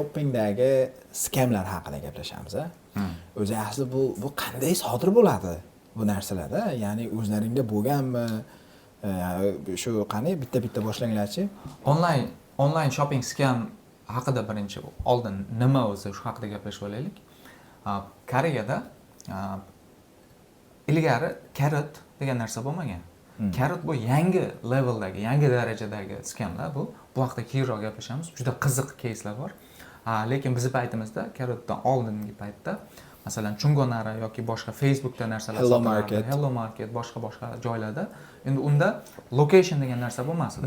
shoppingdagi skamlar haqida gaplashamiz. O'zi asli bu qanday sodir bo'ladi bu narsalarda? Ya'ni o'zlaringda bo'lganmi? Shu qani bitta boshlanglarchi. Online shopping scam haqida birinchi oldin nima o'zi shu haqida gaplashib olaylik. Koreyada ilgari Carrot degan narsa bo'lmagan. Carrot bu yangi leveldagi, yangi darajadagi skamlar bu. Bu haqida keyinroq gaplashamiz. Juda qiziq keyslar bor. Lekin bizning paytimizda Carrotdan oldingi paytda masalan Chungonara yoki boshqa Facebookda narsalar sotiladi. Hello Market, boshqa joylarda endi unda location degan narsa bo'lmasdi.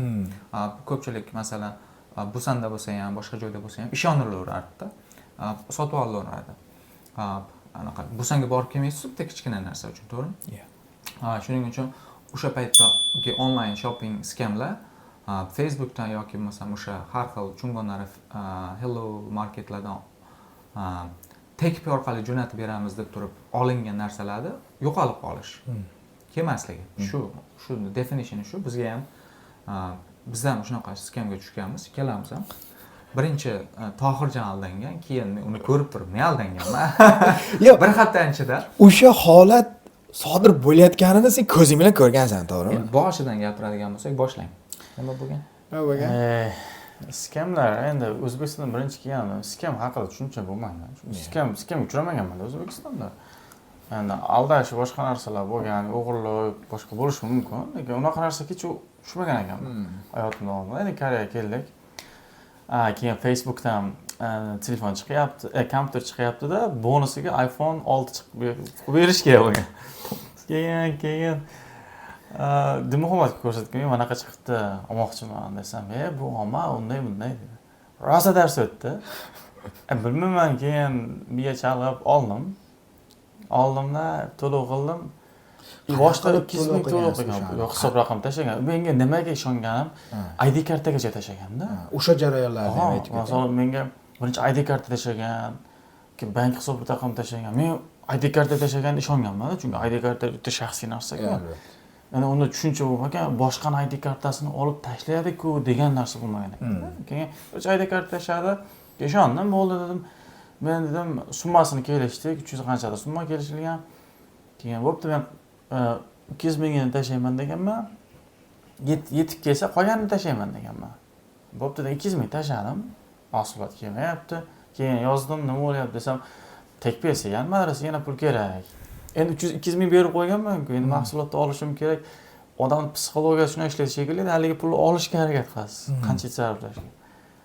Ko'pchilik masalan Busan'da bo'lsa ham, boshqa joyda bo'lsa ham ishonilaverardi-da. Sotib olaveradi. Anaqa Busan'ga borib kelmaysiz, bitta kichkina narsa uchun, to'g'rimi? Shuning uchun o'sha paytdagi online shopping skamlar Facebookdan yoki masalan o'sha har xil Chungonara Hello Marketlardan tekp orqali jo'natib beramiz deb turib olingan narsalarni yo'qolib qolish. Kelmasligi. Shu definitioni shu. Bizga ham biz ham shunaqa skamga tushganmiz, ikkalamiz ham. Birinchi Tohirjon aldangan, keyin men uni ko'rib turib men aldanganman. Yo'q, bir hafta ichida o'sha holat sodir bo'layotganini sen ko'zing bilan ko'rgansan, to'g'rimi? Boshidan gapiradigan bo'lsak, boshlang. Nima bo'lgan? Nima bo'lgan? Skamlar endi O'zbekistonda birinchi kelgan skam haqida tushuncha bo'lmagan. Skam uchramaganman O'zbekistonda. Endi aldash boshqa narsalar bo'lgan, o'g'irlik boshqa bo'lishi mumkin, lekin unaqa narsa hech tushmagan ekan hayotim davomida. Endi Koreyaga keldik. Keyin Facebookdan telefon chiqyapti, kompyuter chiqyapti-da, bonusiga iPhone 6 chiqib berish kerak bo'lgan. Keyin Dimoxomatga ko'rsatgan, manaqa chiqdi, olmoqchiman desam, bu olma, unday bunday dedi. Rosa dars o'tdi. Bilmayman, keyin biya chalg'ib oldim. Oldimda to'lov qildim. Boshqa 200 ming to'lov qilgan. Yo'q, hisob raqam tashlagan. Menga nimaga ishonganim, ID kartagacha tashlaganda. O'sha jarayonlarni aytib o'ting. Masalan, menga birinchi ID karta tashlagan, keyin bank hisob raqam tashlagan. Men ID karta tashlaganda ishonganman, chunki ID karta juda shaxsiy narsa-ku. Yana unda tushuncha bo'lmagan, boshqani ID kartasini olib tashlaydi-ku degan narsa bo'lmagan ekan. Keyin o'sha ID karta tashladi, ishondim, bo'ldi dedim. Men dedim, summasini kelishdik, 300 qanchadir summa kelishilgan. Keyin bo'pti, men 200 mingni tashlayman deganman. Yetib kelsa qolganini tashlayman deganman. Bo'pti, 200 ming tashladim. Mahsulot kelmayapti. Keyin yozdim, nima bo'lyapti desam, tekpesigan madrasa yana pul kerak. Endi 200 ming berib qo'yganman-ku, endi mahsulotni olishim kerak. Odam psixologiyasi shunday ishlaydi shekilli, haligi pulni olishga harakat qilasiz. Qancha sarflashga.